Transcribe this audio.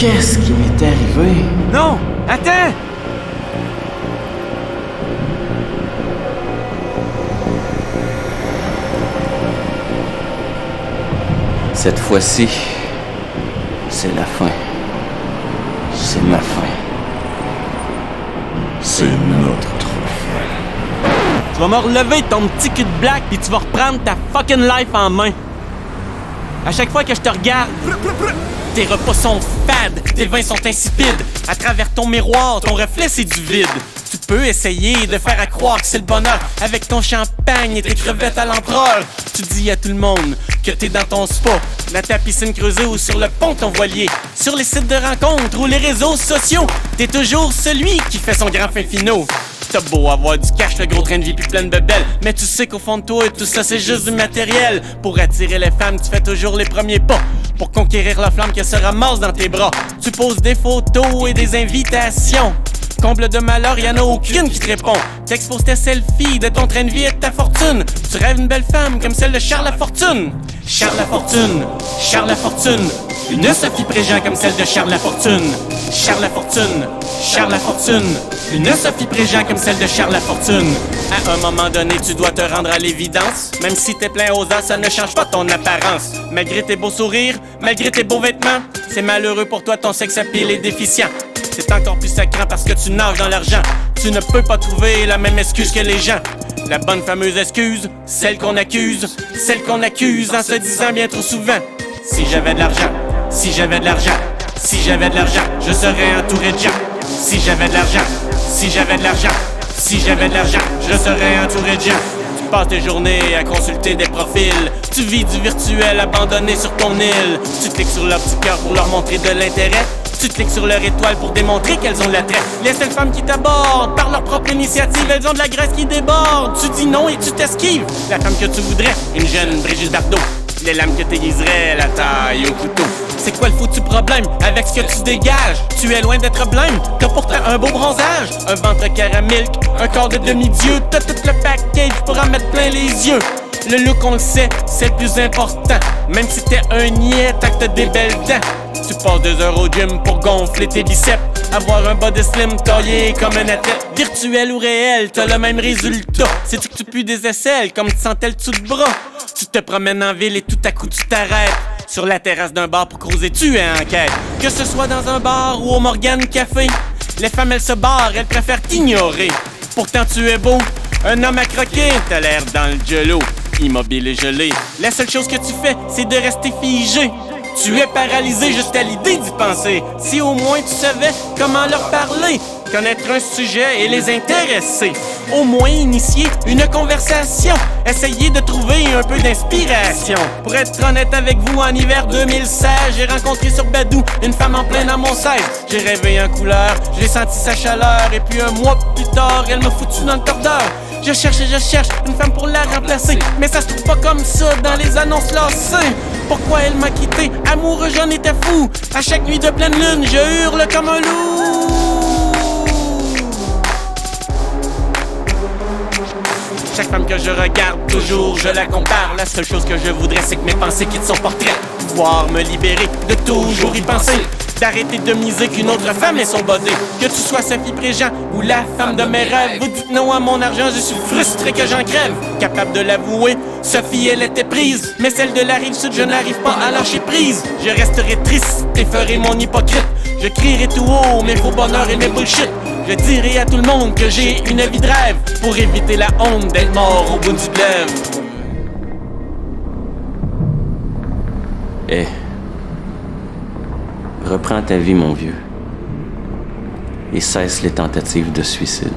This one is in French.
Qu'est-ce qui m'est arrivé? Non! Attends! Cette fois-ci, c'est la fin. C'est ma fin. C'est notre fin. Tu vas me relever ton petit cul de black pis tu vas reprendre ta fucking life en main. À chaque fois que je te regarde, tes repas sont fades, tes vins sont insipides. À travers ton miroir, ton reflet c'est du vide. Tu peux essayer de faire à croire que c'est le bonheur avec ton champagne et tes crevettes à l'empereur. Tu dis à tout le monde que t'es dans ton spa, dans ta piscine creusée ou sur le pont de ton voilier. Sur les sites de rencontres ou les réseaux sociaux, t'es toujours celui qui fait son grand fin finaux. T'as beau avoir du cash, le gros train de vie puis plein de bebelles, mais tu sais qu'au fond de toi, tout ça c'est juste du matériel. Pour attirer les femmes, tu fais toujours les premiers pas. Pour conquérir la flamme qu'elle se ramasse dans tes bras, tu poses des photos et des invitations. Comble de malheur, y'en a aucune qui te répond. T'exposes tes selfies de ton train de vie et de ta fortune. Tu rêves une belle femme comme celle de Charles Lafortune. Charles Lafortune, Charles Lafortune. Une Sophie Préjean comme celle de Charles Lafortune. Charles Lafortune, Charles Lafortune. Une Sophie Préjean comme celle de Charles Lafortune. À un moment donné, tu dois te rendre à l'évidence. Même si t'es plein aux as, ça ne change pas ton apparence. Malgré tes beaux sourires, malgré tes beaux vêtements, c'est malheureux pour toi, ton sex appeal est déficient. C'est encore plus sacrant parce que tu nages dans l'argent. Tu ne peux pas trouver la même excuse que les gens. La bonne fameuse excuse, celle qu'on accuse en se disant bien trop souvent: si j'avais de l'argent, si j'avais de l'argent, si j'avais de l'argent, je serais entouré de gens. Si j'avais de l'argent, si j'avais de l'argent, si j'avais de l'argent, je serais entouré de gens. Tu passes tes journées à consulter des profils. Tu vis du virtuel abandonné sur ton île. Tu cliques sur leur petit cœur pour leur montrer de l'intérêt. Tu cliques sur leur étoile pour démontrer qu'elles ont de l'attrait. Les seules femmes qui t'abordent par leur propre initiative, elles ont de la graisse qui déborde. Tu dis non et tu t'esquives. La femme que tu voudrais, une jeune Brigitte Bardot. Les lames que t'aiguiserais, la taille au couteau. C'est quoi le foutu problème avec ce que tu dégages? Tu es loin d'être blême, t'as pourtant un beau bronzage, un ventre caramilk, un corps de demi-dieu. T'as tout le package pour en mettre plein les yeux. Le look, on le sait, c'est le plus important. Même si t'es un niais, tant que t'as des belles dents. Tu passes 2 heures au gym pour gonfler tes biceps, avoir un body slim taillé comme un athlète. Virtuel ou réel, t'as le même résultat. Sais-tu que tu pues des aisselles comme tu sentais le dessous de bras? Tu te promènes en ville et tout à coup tu t'arrêtes sur la terrasse d'un bar pour creuser, tu es en quête. Que ce soit dans un bar ou au Morgan Café, les femmes elles se barrent, elles préfèrent t'ignorer. Pourtant tu es beau, un homme à croquer, t'as l'air dans le jello, immobile et gelé. La seule chose que tu fais, c'est de rester figé. Tu es paralysé juste à l'idée d'y penser. Si au moins tu savais comment leur parler, connaître un sujet et les intéresser, au moins initier une conversation, essayer de trouver un peu d'inspiration. Pour être honnête avec vous, en hiver 2016, j'ai rencontré sur Badou une femme en plein dans mon 16. J'ai rêvé en couleur, j'ai senti sa chaleur, et puis un mois plus tard, elle m'a foutu dans le cordeur. Je cherche une femme pour la remplacer, mais ça se trouve pas comme ça dans les annonces lancées. Pourquoi elle m'a quitté? Amoureux, j'en étais fou. À chaque nuit de pleine lune, je hurle comme un loup. Chaque femme que je regarde, toujours je la compare. La seule chose que je voudrais, c'est que mes pensées quittent son portrait. Pouvoir me libérer de toujours y penser. D'arrêter de miser qu'une autre femme est son body. Que tu sois Sophie Préjean ou la femme de mes rêves, vous dites non à mon argent, je suis frustré que j'en crève. Capable de l'avouer, Sophie elle était prise, mais celle de la rive sud, je n'arrive pas à lâcher prise. Je resterai triste et ferai mon hypocrite. Je crierai tout haut mes faux bonheurs et mes bullshit. Je dirai à tout le monde que j'ai une vie de rêve, pour éviter la honte d'être mort au bout du glaive. Eh, reprends ta vie, mon vieux, et cesse les tentatives de suicide.